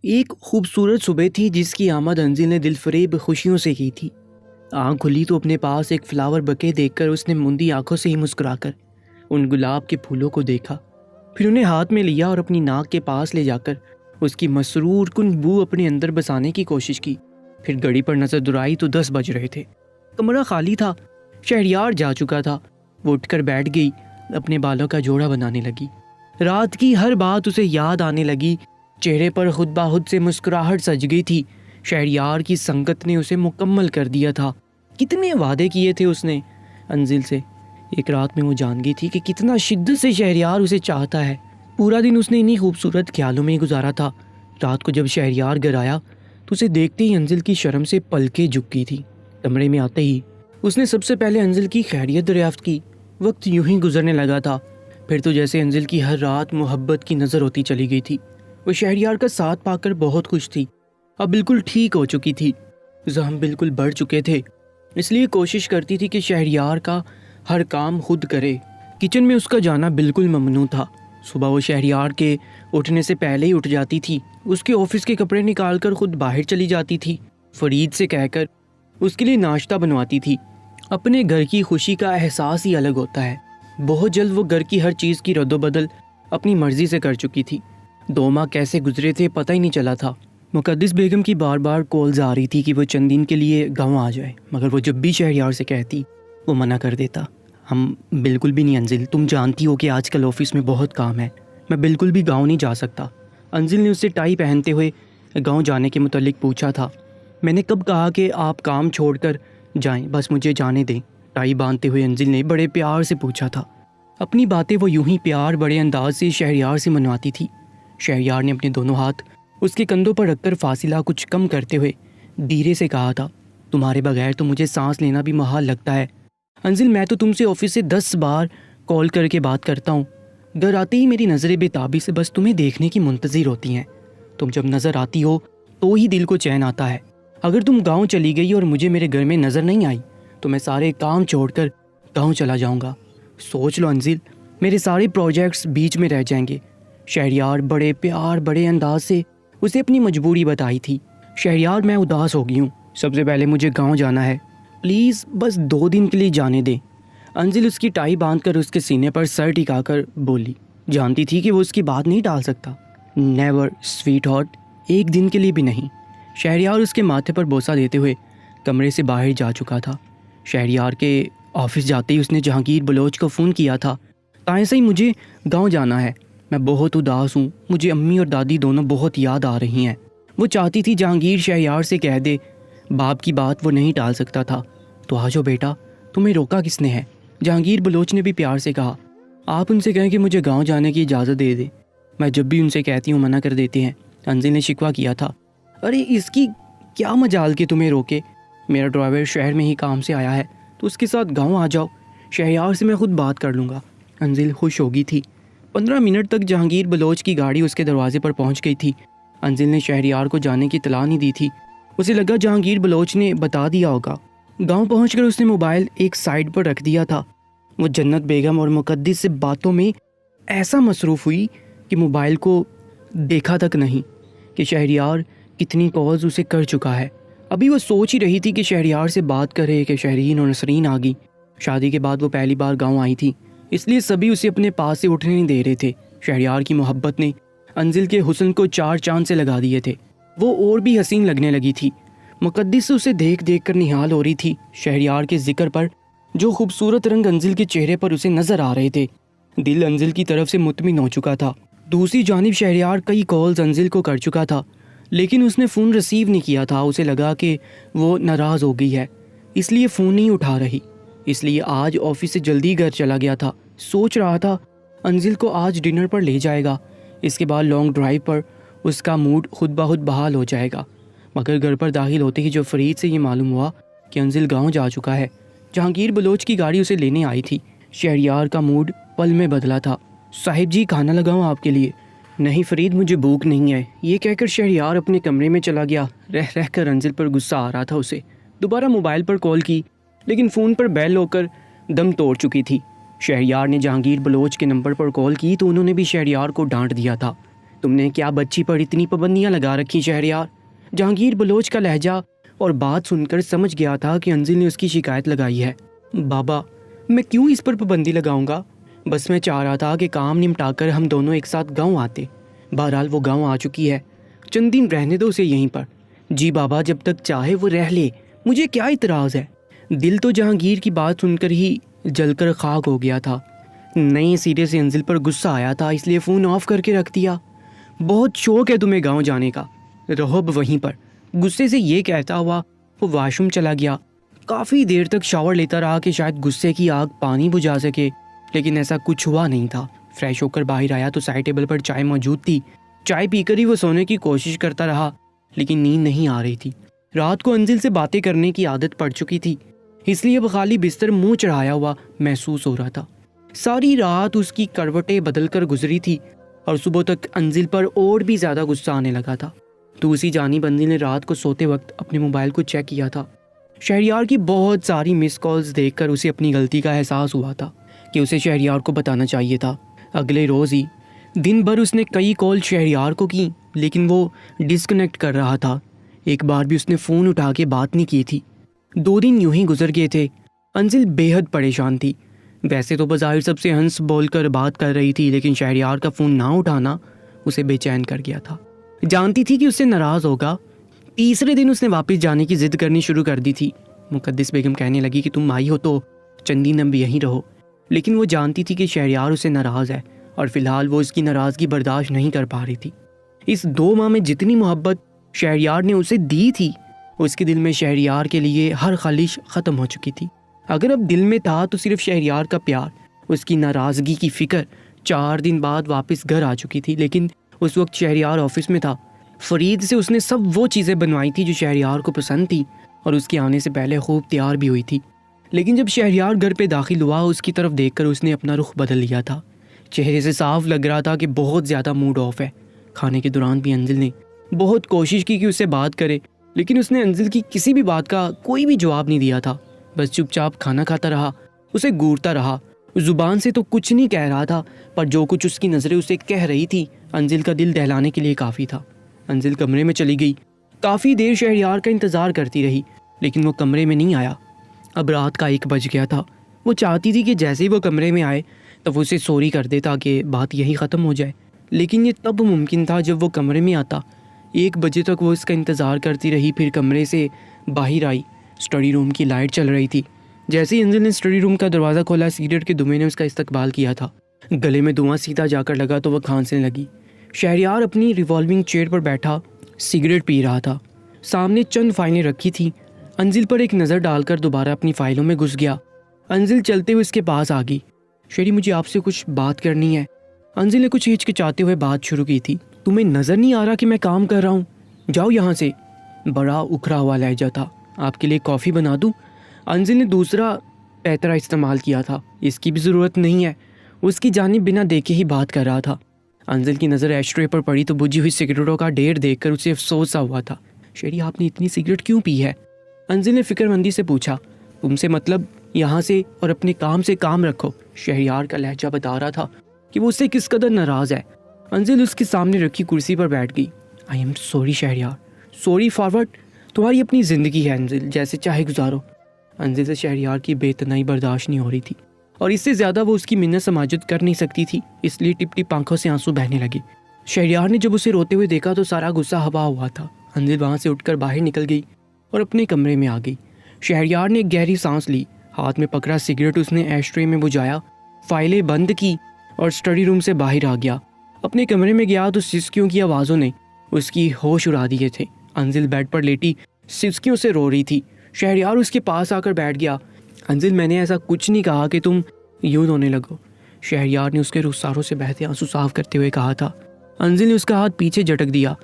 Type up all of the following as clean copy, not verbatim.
ایک خوبصورت صبح تھی جس کی آمد انزل نے دل فریب خوشیوں سے کی تھی۔ آنکھ کھلی تو اپنے پاس ایک فلاور بکے دیکھ کر اس نے مندی آنکھوں سے ہی مسکرا کر ان گلاب کے پھولوں کو دیکھا، پھر انہیں ہاتھ میں لیا اور اپنی ناک کے پاس لے جا کر اس کی مسرور کن بو اپنے اندر بسانے کی کوشش کی۔ پھر گھڑی پر نظر درائی تو 10 بج رہے تھے۔ کمرہ خالی تھا، شہریار جا چکا تھا۔ وہ اٹھ کر بیٹھ گئی، اپنے بالوں کا جوڑا بنانے لگی۔ رات کی ہر بات اسے یاد آنے لگی، چہرے پر خود بخود سے مسکراہٹ سج گئی تھی۔ شہریار کی سنگت نے اسے مکمل کر دیا تھا۔ کتنے وعدے کیے تھے اس نے انزل سے۔ ایک رات میں وہ جان گئی تھی کہ کتنا شدت سے شہریار اسے چاہتا ہے۔ پورا دن اس نے انہی خوبصورت خیالوں میں گزارا تھا۔ رات کو جب شہریار گھر آیا تو اسے دیکھتے ہی انزل کی شرم سے پلکیں جھک گئی تھی۔ کمرے میں آتے ہی اس نے سب سے پہلے انزل کی خیریت دریافت کی۔ وقت یوں ہی گزرنے لگا تھا، پھر تو جیسے انزل کی ہر رات محبت کی نظر ہوتی چلی گئی تھی۔ وہ شہریار کا ساتھ پا کر بہت خوش تھی، اب بالکل ٹھیک ہو چکی تھی۔ زخم بالکل بڑھ چکے تھے، اس لیے کوشش کرتی تھی کہ شہریار کا ہر کام خود کرے۔ کچن میں اس کا جانا بالکل ممنوع تھا۔ صبح وہ شہریار کے اٹھنے سے پہلے ہی اٹھ جاتی تھی، اس کے آفس کے کپڑے نکال کر خود باہر چلی جاتی تھی، فرید سے کہہ کر اس کے لیے ناشتہ بنواتی تھی۔ اپنے گھر کی خوشی کا احساس ہی الگ ہوتا ہے۔ بہت جلد وہ گھر کی ہر چیز کی رد و بدل اپنی مرضی سے کر چکی تھی۔ 2 ماہ کیسے گزرے تھے پتہ ہی نہیں چلا تھا۔ مقدس بیگم کی بار بار کالز آ رہی تھی کہ وہ چند دن کے لیے گاؤں آ جائے، مگر وہ جب بھی شہریار سے کہتی وہ منع کر دیتا۔ ہم بالکل بھی نہیں انزل، تم جانتی ہو کہ آج کل آفس میں بہت کام ہے، میں بالکل بھی گاؤں نہیں جا سکتا۔ انزل نے اس سے ٹائی پہنتے ہوئے گاؤں جانے کے متعلق پوچھا تھا۔ میں نے کب کہا کہ آپ کام چھوڑ کر جائیں، بس مجھے جانے دیں، ٹائی باندھتے ہوئے انزل نے بڑے پیار سے پوچھا تھا۔ اپنی باتیں وہ یوں ہی پیار بڑے انداز سے شہریار سے منواتی تھی۔ شہریار نے اپنے دونوں ہاتھ اس کے کندھوں پر رکھ کر فاصلہ کچھ کم کرتے ہوئے دھیرے سے کہا تھا، تمہارے بغیر تو مجھے سانس لینا بھی محال لگتا ہے۔ انزل، میں تو تم سے آفس سے 10 بار کال کر کے بات کرتا ہوں، گھر آتے ہی میری نظریں بے تابی سے بس تمہیں دیکھنے کی منتظر ہوتی ہیں۔ تم جب نظر آتی ہو تو ہی دل کو چین آتا ہے۔ اگر تم گاؤں چلی گئی اور مجھے میرے گھر میں نظر نہیں آئی تو میں سارے کام چھوڑ کر گاؤں چلا جاؤں گا۔ سوچ لو انزل، میرے سارے پروجیکٹس بیچ میں رہ جائیں گے۔ شہریار بڑے پیار بڑے انداز سے اسے اپنی مجبوری بتائی تھی۔ شہریار، میں اداس ہو گئی ہوں، سب سے پہلے مجھے گاؤں جانا ہے، پلیز بس 2 دن کے لیے جانے دیں۔ انزل اس کی ٹائی باندھ کر اس کے سینے پر سر ٹکا کر بولی، جانتی تھی کہ وہ اس کی بات نہیں ٹال سکتا۔ نیور سویٹ ہارٹ، 1 دن کے لیے بھی نہیں۔ شہریار اس کے ماتھے پر بوسہ دیتے ہوئے کمرے سے باہر جا چکا تھا۔ شہریار کے آفس جاتے ہی اس نے جہانگیر بلوچ کو فون کیا تھا، تائیں مجھے گاؤں جانا ہے، میں بہت اداس ہوں، مجھے امی اور دادی دونوں بہت یاد آ رہی ہیں۔ وہ چاہتی تھی جہانگیر شہریار سے کہہ دے، باپ کی بات وہ نہیں ٹال سکتا تھا۔ تو آ جاؤ بیٹا، تمہیں روکا کس نے ہے؟ جہانگیر بلوچ نے بھی پیار سے کہا، آپ ان سے کہیں کہ مجھے گاؤں جانے کی اجازت دے دیں، میں جب بھی ان سے کہتی ہوں منع کر دیتے ہیں۔ انزل نے شکوہ کیا تھا، ارے اس کی کیا مجال کہ تمہیں روکے، میرا ڈرائیور شہر میں ہی کام سے آیا ہے تو اس کے ساتھ گاؤں آ جاؤ، شہریار سے میں خود بات کر لوں گا۔ انزل خوش ہو گئی تھی۔ 15 منٹ تک جہانگیر بلوچ کی گاڑی اس کے دروازے پر پہنچ گئی تھی۔ انزل نے شہریار کو جانے کی اطلاع نہیں دی تھی، اسے لگا جہانگیر بلوچ نے بتا دیا ہوگا۔ گاؤں پہنچ کر اس نے موبائل ایک سائڈ پر رکھ دیا تھا۔ وہ جنت بیگم اور مقدس سے باتوں میں ایسا مصروف ہوئی کہ موبائل کو دیکھا تک نہیں کہ شہریار کتنی کالز اسے کر چکا ہے۔ ابھی وہ سوچ ہی رہی تھی کہ شہریار سے بات کرے کہ شہرین اور نسرین آ گئی۔ شادی کے بعد وہ پہلی بار گاؤں آئی تھی، اس لیے سبھی اسے اپنے پاس سے اٹھنے نہیں دے رہے تھے۔ شہریار کی محبت نے انزل کے حسن کو 4 چاند سے لگا دیے تھے، وہ اور بھی حسین لگنے لگی تھی۔ مقدس اسے دیکھ دیکھ کر نہال ہو رہی تھی۔ شہریار کے ذکر پر جو خوبصورت رنگ انزل کے چہرے پر اسے نظر آ رہے تھے، دل انزل کی طرف سے مطمئن ہو چکا تھا۔ دوسری جانب شہریار کئی کالز انزل کو کر چکا تھا، لیکن اس نے فون ریسیو نہیں کیا تھا۔ اسے لگا کہ وہ ناراض ہو گئی ہے، اس لیے فون نہیں اٹھا رہی، اس لیے آج آفس سے جلدی گھر چلا گیا تھا۔ سوچ رہا تھا انزل کو آج ڈنر پر لے جائے گا، اس کے بعد لانگ ڈرائیو پر اس کا موڈ خود بخود بحال ہو جائے گا۔ مگر گھر پر داخل ہوتے ہی جو فرید سے یہ معلوم ہوا کہ انزل گاؤں جا چکا ہے۔ جہانگیر بلوچ کی گاڑی اسے لینے آئی تھی۔ شہریار کا موڈ پل میں بدلا تھا۔ صاحب جی، کھانا لگاؤں آپ کے لیے؟ نہیں فرید، مجھے بھوک نہیں ہے، یہ کہہ کر شہریار اپنے کمرے میں چلا گیا۔ رہ کر انزل پر غصہ آ رہا تھا اسے۔ دوبارہ موبائل پر کال کی، لیکن فون پر بیل ہو کر دم توڑ چکی تھی۔ شہریار نے جہانگیر بلوچ کے نمبر پر کال کی تو انہوں نے بھی شہریار کو ڈانٹ دیا تھا، تم نے کیا بچی پر اتنی پابندیاں لگا رکھی شہریار؟ جہانگیر بلوچ کا لہجہ اور بات سن کر سمجھ گیا تھا کہ انزل نے اس کی شکایت لگائی ہے۔ بابا میں کیوں اس پر پابندی لگاؤں گا؟ بس میں چاہ رہا تھا کہ کام نمٹا کر ہم دونوں ایک ساتھ گاؤں آتے۔ بہرحال وہ گاؤں آ چکی ہے، چند دن رہنے دو اسے یہیں پر۔ جی بابا جب تک چاہے وہ رہ لے، مجھے کیا اعتراض ہے؟ دل تو جہانگیر کی بات سن کر ہی جل کر خاک ہو گیا تھا۔ نئے سرے سے انزل پر غصہ آیا تھا، اس لیے فون آف کر کے رکھ دیا۔ بہت شوق ہے تمہیں گاؤں جانے کا، رہو اب وہیں پر۔ غصے سے یہ کہتا ہوا وہ واش روم چلا گیا۔ کافی دیر تک شاور لیتا رہا کہ شاید غصے کی آگ پانی بجھا سکے، لیکن ایسا کچھ ہوا نہیں تھا۔ فریش ہو کر باہر آیا تو سائڈ ٹیبل پر چائے موجود تھی۔ چائے پی کر ہی وہ سونے کی کوشش کرتا رہا، لیکن نیند نہیں آ رہی تھی۔ رات کو انزل سے باتیں کرنے کی عادت پڑ چکی تھی، اس لیے اب خالی بستر منہ چڑھایا ہوا محسوس ہو رہا تھا۔ ساری رات اس کی کروٹیں بدل کر گزری تھی اور صبح تک انزل پر اور بھی زیادہ غصہ آنے لگا تھا۔ دوسری جانب انزل نے رات کو سوتے وقت اپنے موبائل کو چیک کیا تھا۔ شہریار کی بہت ساری مس کالز دیکھ کر اسے اپنی غلطی کا احساس ہوا تھا کہ اسے شہریار کو بتانا چاہیے تھا۔ اگلے روز ہی دن بھر اس نے کئی کال شہریار کو کی، لیکن وہ ڈسکنیکٹ کر رہا تھا۔ ایک بار بھی اس نے فون اٹھا کے بات نہیں کی تھی۔ 2 دن یوں ہی گزر گئے تھے۔ انزل بے حد پریشان تھی۔ ویسے تو بظاہر سب سے ہنس بول کر بات کر رہی تھی، لیکن شہریار کا فون نہ اٹھانا اسے بے چین کر گیا تھا۔ جانتی تھی کہ اس سے ناراض ہوگا۔ تیسرے دن اس نے واپس جانے کی ضد کرنی شروع کر دی تھی۔ مقدس بیگم کہنے لگی کہ تم آئی ہو تو چند دن اب یہیں رہو، لیکن وہ جانتی تھی کہ شہریار اسے ناراض ہے اور فی الحال وہ اس کی ناراضگی برداشت نہیں کر پا رہی تھی۔ اس 2 ماہ میں جتنی محبت شہریار نے اسے دی تھی، اس کے دل میں شہریار کے لیے ہر خواہش ختم ہو چکی تھی۔ اگر اب دل میں تھا تو صرف شہریار کا پیار۔ اس کی ناراضگی کی فکر 4 دن بعد واپس گھر آ چکی تھی، لیکن اس وقت شہریار آفس میں تھا۔ فرید سے اس نے سب وہ چیزیں بنوائی تھی جو شہریار کو پسند تھی اور اس کے آنے سے پہلے خوب تیار بھی ہوئی تھی۔ لیکن جب شہریار گھر پہ داخل ہوا، اس کی طرف دیکھ کر اس نے اپنا رخ بدل لیا تھا۔ چہرے سے صاف لگ رہا تھا کہ بہت زیادہ موڈ آف ہے۔ کھانے کے دوران بھی انزل نے بہت کوشش کی کہ اس سے بات کرے، لیکن اس نے انزل کی کسی بھی بات کا کوئی بھی جواب نہیں دیا تھا۔ بس چپ چاپ کھانا کھاتا رہا، اسے گورتا رہا۔ زبان سے تو کچھ نہیں کہہ رہا تھا، پر جو کچھ اس کی نظریں اسے کہہ رہی تھی انزل کا دل دہلانے کے لیے کافی تھا۔ انزل کمرے میں چلی گئی۔ کافی دیر شہریار کا انتظار کرتی رہی، لیکن وہ کمرے میں نہیں آیا۔ اب رات کا 1 بج گیا تھا۔ وہ چاہتی تھی کہ جیسے ہی وہ کمرے میں آئے تب وہ اسے سوری کر دے تاکہ بات یہی ختم ہو جائے، لیکن یہ تب ممکن تھا جب وہ کمرے میں آتا۔ 1 بجے تک وہ اس کا انتظار کرتی رہی، پھر کمرے سے باہر آئی۔ اسٹڈی روم کی لائٹ چل رہی تھی۔ جیسے ہی انزل نے اسٹڈی روم کا دروازہ کھولا، سگریٹ کے دھوئیں نے اس کا استقبال کیا تھا۔ گلے میں دھواں سیدھا جا کر لگا تو وہ کھانسنے لگی۔ شہریار اپنی ریوالونگ چیئر پر بیٹھا سگریٹ پی رہا تھا۔ سامنے چند فائلیں رکھی تھیں۔ انزل پر ایک نظر ڈال کر دوبارہ اپنی فائلوں میں گھس گیا۔ انزل چلتے ہوئے اس کے پاس آ گئی۔ شہری مجھے آپ سے کچھ بات کرنی ہے۔ انزل نے کچھ ہچکچاتے ہوئے بات شروع کی تھی۔ تمہیں نظر نہیں آ رہا کہ میں کام کر رہا ہوں؟ جاؤ یہاں سے۔ بڑا اکھڑا ہوا لہجہ تھا۔ آپ کے لیے کافی بنا دوں؟ انزل نے دوسرا پیترا استعمال کیا تھا۔ اس کی بھی ضرورت نہیں ہے۔ اس کی جانب بنا دیکھے ہی بات کر رہا تھا۔ انزل کی نظر ایشٹرے پر پڑی تو بجھی ہوئی سگریٹوں کا ڈھیر دیکھ کر اسے افسوس سا ہوا تھا۔ شہری آپ نے اتنی سگریٹ کیوں پی ہے؟ انزل نے فکر مندی سے پوچھا۔ تم سے مطلب یہاں سے اور اپنے کام سے کام رکھو۔ شہریار کا لہجہ بتا رہا تھا کہ وہ اس سے کس قدر ناراض ہے۔ انزل اس کے سامنے رکھی کرسی پر بیٹھ گئی۔ I'm sorry Shahryar. Sorry forward? تمہاری اپنی زندگی ہے انزل، جیسے چاہے گزارو۔ انزل سے شہریار کی بے تنائی برداشت نہیں ہو رہی تھی، اور اس سے زیادہ وہ اس کی منت سماجت کر نہیں سکتی تھی، اس لیے ٹپ ٹپ آنکھوں سے آنسو بہنے لگے۔ شہریار نے جب اسے روتے ہوئے دیکھا تو سارا غصہ ہوا ہوا تھا۔ انزل وہاں سے اٹھ کر باہر نکل گئی اور اپنے کمرے میں آ گئی۔ شہریار نے ایک گہری سانس لی، ہاتھ میں پکڑا سگریٹ اس نے ایشٹرے میں بجھایا، فائلیں بند کی اور اسٹڈی روم سے باہر آ گیا۔ اپنے کمرے میں گیا تو سسکیوں کی آوازوں نے اس کی ہوش اڑا دیے تھے۔ انزل بیڈ پر لیٹی سسکیوں سے رو رہی تھی۔ شہریار اس کے پاس آ کر بیٹھ گیا۔ انزل میں نے ایسا کچھ نہیں کہا کہ تم یوں رونے لگو، شہریار نے اس کے رخساروں سے بہتے آنسو صاف کرتے ہوئے کہا تھا۔ انزل نے اس کا ہاتھ پیچھے جھٹک دیا۔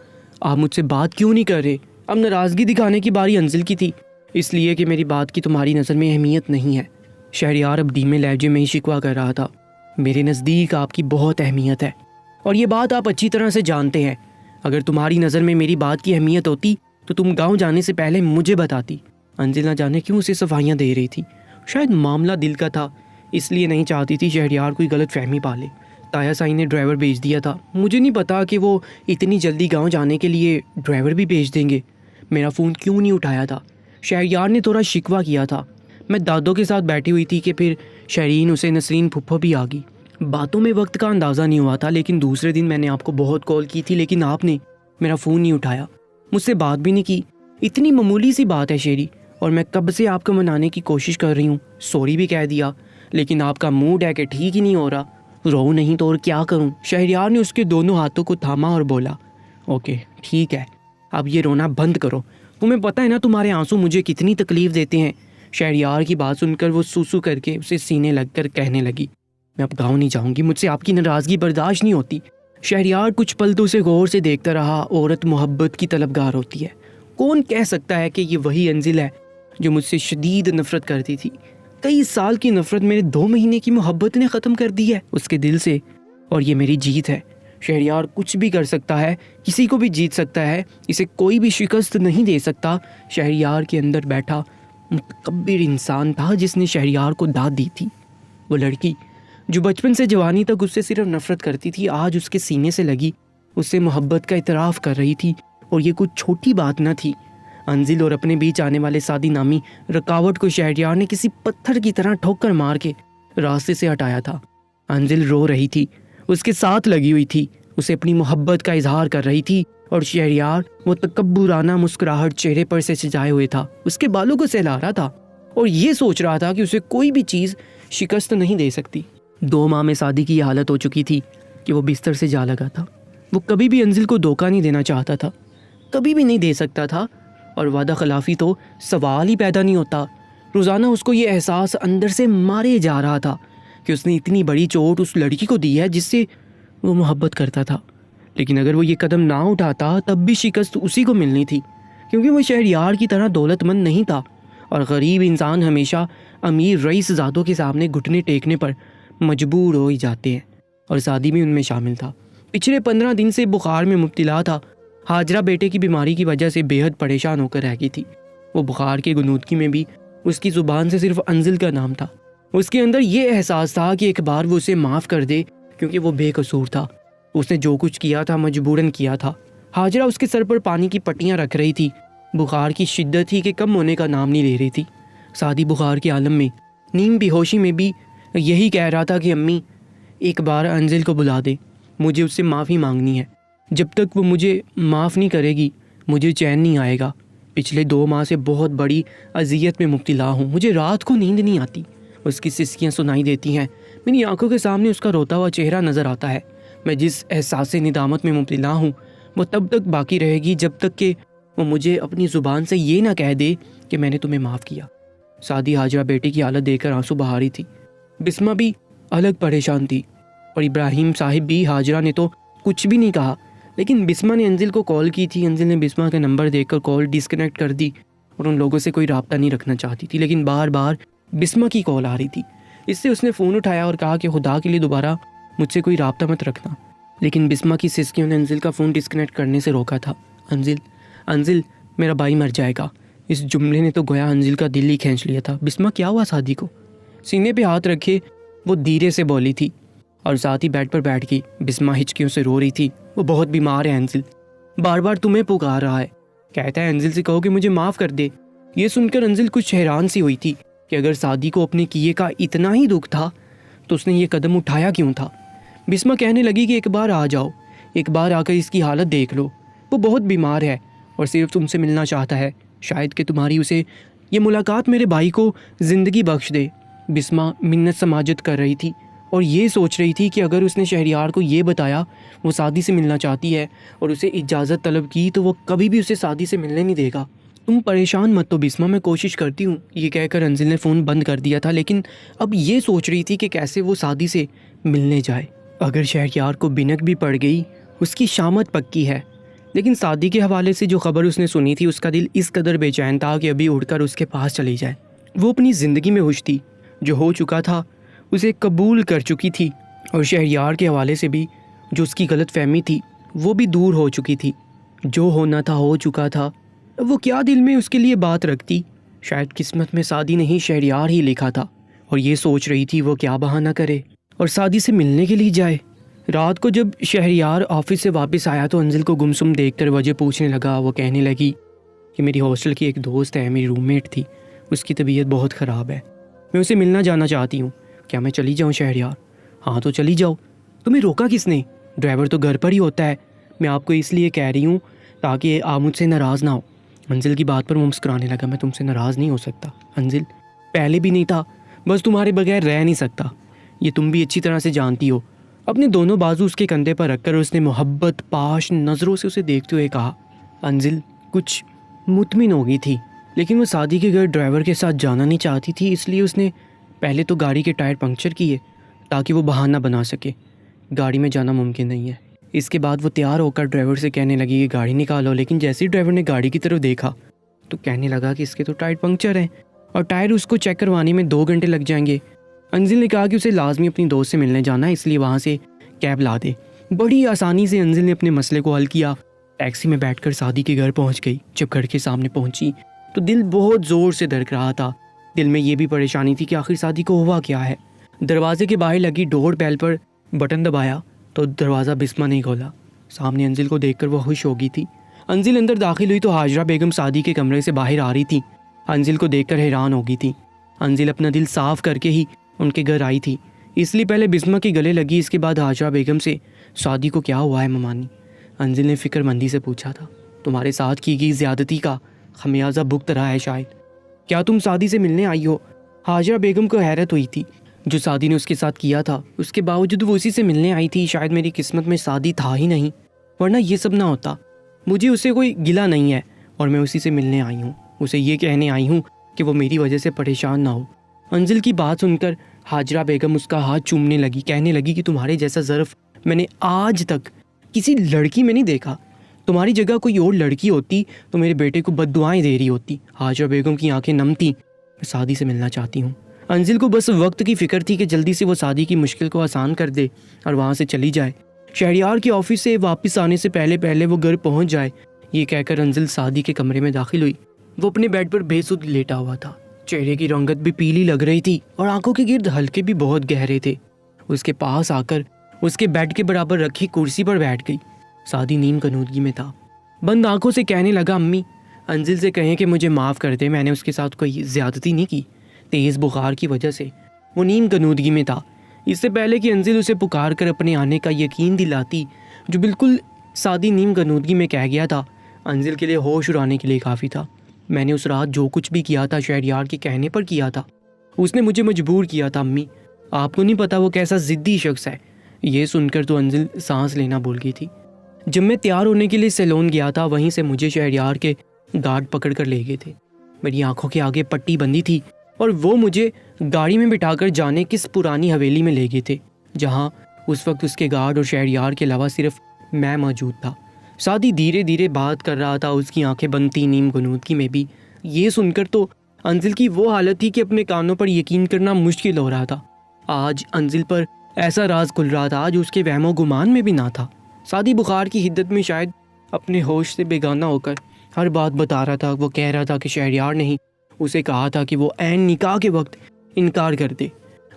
آپ مجھ سے بات کیوں نہیں کر رہے؟ اب ناراضگی دکھانے کی باری انزل کی تھی، اس لیے کہ میری بات کی تمہاری نظر میں اہمیت نہیں ہے۔ شہریار اب دھیمے لہجے میں ہی شکوہ کر رہا تھا۔ میرے نزدیک آپ کی بہت اہمیت ہے، اور یہ بات آپ اچھی طرح سے جانتے ہیں۔ اگر تمہاری نظر میں میری بات کی اہمیت ہوتی تو تم گاؤں جانے سے پہلے مجھے بتاتی۔ انزل نہ جانے کیوں اسے صفائیاں دے رہی تھی۔ شاید معاملہ دل کا تھا، اس لیے نہیں چاہتی تھی شہریار کوئی غلط فہمی پالے۔ تایا سائی نے ڈرائیور بھیج دیا تھا. مجھے نہیں پتا کہ وہ اتنی جلدی گاؤں جانے کے لیے ڈرائیور بھی بھیج دیں گے. میرا فون کیوں نہیں اٹھایا تھا؟ شہریار نے تھوڑا شکوہ کیا تھا. میں دادوں کے ساتھ بیٹھی ہوئی تھی کہ پھر شرین اسے نسرین پھپھو بھی آ گئی. باتوں میں وقت کا اندازہ نہیں ہوا تھا، لیکن دوسرے دن میں نے آپ کو بہت کال کی تھی، لیکن آپ نے میرا فون نہیں اٹھایا، مجھ سے بات بھی نہیں کی. اتنی معمولی سی بات ہے شیری، اور میں کب سے آپ کو منانے کی کوشش کر رہی ہوں، سوری بھی کہہ دیا، لیکن آپ کا موڈ ہے کہ ٹھیک ہی نہیں ہو رہا. رو نہیں تو اور کیا کروں؟ شہریار نے اس کے دونوں ہاتھوں کو تھاما اور بولا، اوکے ٹھیک ہے، اب یہ رونا بند کرو. تمہیں پتہ ہے نا تمہارے آنسو مجھے کتنی تکلیف دیتے ہیں. شہریار کی بات سن کر وہ سوسو کر کے اسے سینے لگ کر کہنے لگی، میں اب گاؤں نہیں جاؤں گی، مجھ سے آپ کی ناراضگی برداشت نہیں ہوتی. شہریار کچھ پل تو اسے غور سے دیکھتا رہا. عورت محبت کی طلبگار ہوتی ہے. کون کہہ سکتا ہے کہ یہ وہی انزل ہے جو مجھ سے شدید نفرت کرتی تھی؟ کئی سال کی نفرت میرے 2 مہینے کی محبت نے ختم کر دی ہے اس کے دل سے، اور یہ میری جیت ہے. شہریار کچھ بھی کر سکتا ہے، کسی کو بھی جیت سکتا ہے، اسے کوئی بھی شکست نہیں دے سکتا. شہریار کے اندر بیٹھا متکبر انسان تھا جس نے شہریار کو داد دی تھی. وہ لڑکی جو بچپن سے جوانی تک اس سے صرف نفرت کرتی تھی، آج اس کے سینے سے لگی، اس سے محبت کا اعتراف کر رہی تھی. اور یہ کچھ چھوٹی بات نہ تھی. انزل اور اپنے بیچ آنے والے سادی نامی رکاوٹ کو شہریار نے کسی پتھر کی طرح ٹھوکر مار کے راستے سے ہٹایا تھا. انزل رو رہی تھی، اس کے ساتھ لگی ہوئی تھی، اسے اپنی محبت کا اظہار کر رہی تھی، اور شہریار وہ تکبرانہ مسکراہٹ چہرے پر سے سجائے ہوئے تھا، اس کے بالوں کو سہلا رہا تھا اور یہ سوچ رہا تھا کہ اسے کوئی بھی چیز شکست نہیں دے سکتی. 2 ماہ میں سادی کی یہ حالت ہو چکی تھی کہ وہ بستر سے جا لگا تھا. وہ کبھی بھی انزل کو دھوکہ نہیں دینا چاہتا تھا، کبھی بھی نہیں دے سکتا تھا، اور وعدہ خلافی تو سوال ہی پیدا نہیں ہوتا. روزانہ اس کو یہ احساس اندر سے مارے جا رہا تھا کہ اس نے اتنی بڑی چوٹ اس لڑکی کو دی ہے جس سے وہ محبت کرتا تھا. لیکن اگر وہ یہ قدم نہ اٹھاتا تب بھی شکست اسی کو ملنی تھی، کیونکہ وہ شہریار کی طرح دولت مند نہیں تھا، اور غریب انسان ہمیشہ امیر رئیس زادوں کے سامنے گھٹنے ٹیکنے پر مجبور ہو ہی جاتے ہیں، اور سادی بھی ان میں شامل تھا. پچھلے 15 دن سے بخار میں مبتلا تھا. ہاجرہ بیٹے کی بیماری کی وجہ سے بے حد پریشان ہو کر رہ گئی تھی. وہ بخار کی غنودگی میں بھی اس کی زبان سے صرف انزل کا نام تھا. اس کے اندر یہ احساس تھا کہ ایک بار وہ اسے معاف کر دے، کیونکہ وہ بے قصور تھا. اس نے جو کچھ کیا تھا مجبوراً کیا تھا. ہاجرہ اس کے سر پر پانی کی پٹیاں رکھ رہی تھی. بخار کی شدت تھی کہ کم ہونے کا نام نہیں لے رہی تھی. سادی بخار کے عالم میں نیم بے ہوشی میں بھی یہی کہہ رہا تھا کہ امی ایک بار انزل کو بلا دے، مجھے اس سے معافی مانگنی ہے. جب تک وہ مجھے معاف نہیں کرے گی مجھے چین نہیں آئے گا. پچھلے 2 ماہ سے بہت بڑی اذیت میں مبتلا ہوں، مجھے رات کو نیند نہیں آتی. اس کی سسکیاں سنائی دیتی ہیں، میری آنکھوں کے سامنے اس کا روتا ہوا چہرہ نظر آتا ہے. میں جس احساس ندامت میں مبتلا ہوں وہ تب تک باقی رہے گی جب تک کہ وہ مجھے اپنی زبان سے یہ نہ کہہ دے کہ میں نے تمہیں معاف کیا. سادی ہاجرہ بیٹے کی حالت دیکھ کر آنسو بہا رہی تھی. بسمہ بھی الگ پریشان تھی، اور ابراہیم صاحب بھی. ہاجرہ نے تو کچھ بھی نہیں کہا، لیکن بسمہ نے انزل کو کال کی تھی. انزل نے بسمہ کا نمبر دیکھ کر کال ڈسکنیکٹ کر دی، اور ان لوگوں سے کوئی رابطہ نہیں رکھنا چاہتی تھی. لیکن بار بار بسمہ کی کال آ رہی تھی، اس سے اس نے فون اٹھایا اور کہا کہ خدا کے لیے دوبارہ مجھ سے کوئی رابطہ مت رکھنا. لیکن بسمہ کی سسکیوں نے انزل کا فون ڈسکنیکٹ کرنے سے روکا تھا. انزل میرا بھائی مر جائے گا. اس جملے نے تو گویا انزل کا دل ہی کھینچ لیا تھا. بسمہ کیا ہوا سادی کو؟ سینے پہ ہاتھ رکھے وہ دھیرے سے بولی تھی، اور ساتھ ہی بیڈ پر بیٹھ گئی. بسمہ ہچکیوں سے رو رہی تھی. وہ بہت بیمار ہے انزل، بار بار تمہیں پکار رہا ہے، کہتا ہے انزل سے کہو کہ مجھے معاف کر دے. یہ سن کر انزل کچھ حیران سی ہوئی تھی کہ اگر سادی کو اپنے کیے کا اتنا ہی دکھ تھا تو اس نے یہ قدم اٹھایا کیوں تھا. بسمہ کہنے لگی کہ ایک بار آ جاؤ، ایک بار آ کر اس کی حالت دیکھ لو. وہ بہت بیمار ہے اور صرف تم سے ملنا چاہتا ہے، شاید کہ تمہاری اسے یہ ملاقات میرے بھائی کو زندگی بخش دے. بسمہ منت سماجت کر رہی تھی اور یہ سوچ رہی تھی کہ اگر اس نے شہریار کو یہ بتایا وہ سادی سے ملنا چاہتی ہے اور اسے اجازت طلب کی تو وہ کبھی بھی اسے سادی سے ملنے نہیں دے گا. تم پریشان مت ہو بسمہ، میں کوشش کرتی ہوں. یہ کہہ کر انزل نے فون بند کر دیا تھا، لیکن اب یہ سوچ رہی تھی کہ کیسے وہ سادی سے ملنے جائے. اگر شہریار کو بنک بھی پڑ گئی اس کی شامت پکی ہے. لیکن سادی کے حوالے سے جو خبر اس نے سنی تھی اس کا دل اس قدر بے چین تھا کہ ابھی اڑ کر اس کے پاس چلی جائے. وہ اپنی زندگی میں خوش تھی، جو ہو چکا تھا اسے قبول کر چکی تھی، اور شہریار کے حوالے سے بھی جو اس کی غلط فہمی تھی وہ بھی دور ہو چکی تھی. جو ہونا تھا ہو چکا تھا. وہ کیا دل میں اس کے لیے بات رکھتی؟ شاید قسمت میں سادی نہیں شہریار ہی لکھا تھا، اور یہ سوچ رہی تھی وہ کیا بہانہ کرے اور سادی سے ملنے کے لیے جائے. رات کو جب شہریار آفس سے واپس آیا تو انزل کو گمسم دیکھ کر وجہ پوچھنے لگا۔ وہ کہنے لگی کہ میری ہاسٹل کی ایک دوست ہے، میری روم میٹ تھی، اس کی طبیعت بہت خراب ہے، میں اسے ملنا جانا چاہتی ہوں، کیا میں چلی جاؤں شہریار؟ ہاں تو چلی جاؤ، تمہیں روکا کس نے؟ ڈرائیور تو گھر پر ہی ہوتا ہے، میں آپ کو اس لیے کہہ رہی ہوں تاکہ آپ مجھ سے ناراض نہ ہو۔ انزل کی بات پر وہ مسکرانے لگا۔ میں تم سے ناراض نہیں ہو سکتا انزل، پہلے بھی نہیں تھا، بس تمہارے بغیر رہ نہیں سکتا، یہ تم بھی اچھی طرح سے جانتی ہو۔ اپنے دونوں بازو اس کے کندھے پر رکھ کر اس نے محبت پاش نظروں سے اسے دیکھتے ہوئے کہا۔ انزل کچھ مطمئن ہو گئی تھی، لیکن وہ سعدی کے گھر ڈرائیور کے ساتھ جانا نہیں چاہتی تھی، اس لیے اس نے پہلے تو گاڑی کے ٹائر پنکچر کیے تاکہ وہ بہانہ بنا سکے گاڑی میں جانا ممکن نہیں ہے۔ اس کے بعد وہ تیار ہو کر ڈرائیور سے کہنے لگی کہ گاڑی نکالو، لیکن جیسے ہی ڈرائیور نے گاڑی کی طرف دیکھا تو کہنے لگا کہ اس کے تو ٹائر پنکچر ہیں اور ٹائر اس کو چیک کروانے میں 2 گھنٹے لگ جائیں گے۔ انزل نے کہا کہ اسے لازمی اپنی دوست سے ملنے جانا ہے، اس لیے وہاں سے کیب لا دے۔ بڑی آسانی سے انزل نے اپنے مسئلے کو حل کیا، ٹیکسی میں بیٹھ کر سعدی کے گھر پہنچ گئی۔ جب گھر کے سامنے پہنچی تو دل بہت زور سے دھڑک رہا تھا، دل میں یہ بھی پریشانی تھی کہ آخر سعدی کو ہوا کیا ہے۔ دروازے کے باہر لگی ڈور بیل پر بٹن دبایا تو دروازہ بسمہ نہیں کھولا۔ سامنے انزل کو دیکھ کر وہ خوش ہو گئی تھی۔ انزل اندر داخل ہوئی تو حاجرہ بیگم سعدی کے کمرے سے باہر آ رہی تھی۔ انزل کو دیکھ کر حیران ہو گئی تھی۔ انزل اپنا دل صاف کر کے ہی ان کے گھر آئی تھی، اس لیے پہلے بسمہ کے گلے لگی، اس کے بعد حاجرہ بیگم سے سعدی کو کیا ہوا ہے ممانی؟ انزل نے فکر مندی سے پوچھا تھا۔ تمہارے ساتھ کی گئی زیادتی کا خمیازہ بھگت رہا ہے شاید۔ کیا تم سعدی سے ملنے آئی ہو؟ حاجرہ بیگم کو حیرت ہوئی تھی، جو سعدی نے اس کے ساتھ کیا تھا اس کے باوجود وہ اسی سے ملنے آئی تھی۔ شاید میری قسمت میں سعدی تھا ہی نہیں، ورنہ یہ سب نہ ہوتا۔ مجھے اسے کوئی گلہ نہیں ہے اور میں اسی سے ملنے آئی ہوں، اسے یہ کہنے آئی ہوں کہ وہ میری وجہ سے پریشان نہ ہو۔ انزل کی بات سن کر حاجرہ بیگم اس کا ہاتھ چومنے لگی، کہنے لگی کہ تمہارے جیسا ظرف میں نے آج تک کسی لڑکی میں نہیں دیکھا، تمہاری جگہ کوئی اور لڑکی ہوتی تو میرے بیٹے کو بد دعائیں دے رہی ہوتی۔ حاجرہ بیگم کی آنکھیں نم تھیں۔ میں سعدی سے ملنا چاہتی ہوں۔ انزل کو بس وقت کی فکر تھی کہ جلدی سے وہ سعدی کی مشکل کو آسان کر دے اور وہاں سے چلی جائے، شہریار کے آفس سے واپس آنے سے پہلے وہ گھر پہنچ جائے۔ یہ کہہ کر انزل سعدی کے کمرے میں داخل ہوئی۔ وہ اپنے بیڈ پر بے سود لیٹا ہوا تھا، چہرے کی رنگت بھی پیلی لگ رہی تھی اور آنکھوں کے گرد حلقے بھی بہت گہرے تھے۔ اس کے پاس آ کر اس کے بیڈ کے برابر رکھی کرسی پر بیٹھ گئی۔ سعدی نیم کنودگی میں تھا، بند آنکھوں سے کہنے لگا، امی انزل سے کہیں کہ مجھے معاف کر دے، میں نے اس کے ساتھ کوئی زیادتی نہیں کی، تیز بخار کی وجہ سے وہ نیم کنودگی میں تھا۔ اس سے پہلے کہ انزل اسے پکار کر اپنے آنے کا یقین دلاتی، جو بالکل سعدی نیم کنودگی میں کہہ گیا تھا، انزل کے لیے ہوش اڑانے کے لیے کافی تھا۔ میں نے اس رات جو کچھ بھی کیا تھا شہریار کے کہنے پر کیا تھا، اس نے مجھے مجبور کیا تھا امی، آپ کو نہیں پتا وہ کیسا ضدی شخص ہے۔ یہ سن کر تو انزل سانس لینا بھول گئی تھی۔ جب میں تیار ہونے کے لیے سیلون گیا تھا، وہیں سے مجھے شہریار کے گارڈ پکڑ کر لے گئے تھے۔ میری آنکھوں کے آگے پٹی بندھی تھی اور وہ مجھے گاڑی میں بٹھا کر جانے کس پرانی حویلی میں لے گئے تھے، جہاں اس وقت اس کے گارڈ اور شہریار کے علاوہ صرف میں موجود تھا۔ سعدی دھیرے دھیرے بات کر رہا تھا، اس کی آنکھیں بند تھیں نیم کنودگی میں بھی۔ یہ سن کر تو انزل کی وہ حالت تھی کہ اپنے کانوں پر یقین کرنا مشکل ہو رہا تھا۔ آج انزل پر ایسا راز کھل رہا تھا جو اس کے وہم و گمان میں بھی نہ تھا۔ سعدی بخار کی حدت میں شاید اپنے ہوش سے بیگانہ ہو کر ہر بات بتا رہا تھا۔ وہ کہہ رہا تھا کہ شہریار نے ہی اسے کہا تھا کہ وہ عین نکاح کے وقت انکار کر دے،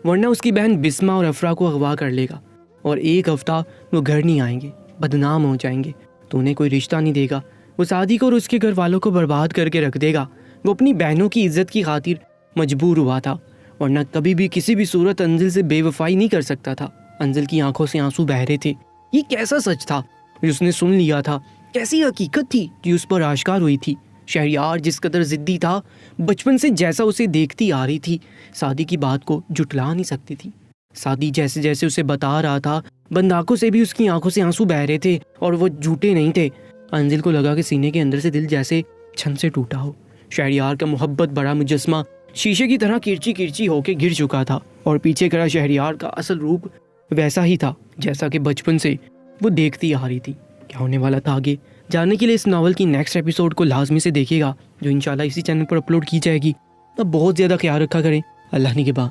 ورنہ اس کی بہن بسمہ اور افرا کو اغوا کر لے گا اور 1 ہفتہ وہ گھر نہیں آئیں گے، بدنام ہو جائیں گے، تو انہیں کوئی رشتہ نہیں دے گا، وہ سعدی کو اور اس کے گھر والوں کو برباد کر کے رکھ دے گا۔ وہ اپنی بہنوں کی عزت کی خاطر مجبور ہوا تھا، ورنہ کبھی بھی کسی بھی صورت انزل سے بے وفائی نہیں کر سکتا تھا۔ انزل کی آنکھوں سے آنسو بہہ رہے تھے۔ یہ کیسا سچ تھا جو اس نے سن لیا تھا، کیسی حقیقت تھی جو اس پر آشکار ہوئی تھی۔ شہریار جس قدر ضدی تھا، بچپن سے جیسا اسے دیکھتی آ رہی تھی، سعدی کی بات کو جھٹلا نہیں سکتی تھی۔ سعدی جیسے جیسے اسے بتا رہا تھا، بند آنکھوں سے بھی اس کی آنکھوں سے آنسو بہ رہے تھے اور وہ جھوٹے نہیں تھے۔ انزل کو لگا کہ سینے کے اندر سے دل جیسے چھن سے ٹوٹا ہو۔ شہریار کا محبت بڑا مجسمہ شیشے کی طرح کرچی کرچی ہو کے گر چکا تھا اور پیچھے کھڑا شہریار کا اصل روپ ویسا ہی تھا جیسا کہ بچپن سے وہ دیکھتی آ رہی تھی۔ کیا ہونے والا تھا آگے جاننے کے لیے اس ناول کی نیکسٹ ایپیسوڈ کو لازمی سے دیکھیے گا، جو انشاءاللہ اسی چینل پر اپلوڈ کی جائے گی۔ اب بہت زیادہ خیال رکھا کریں۔ اللہ نگہباں۔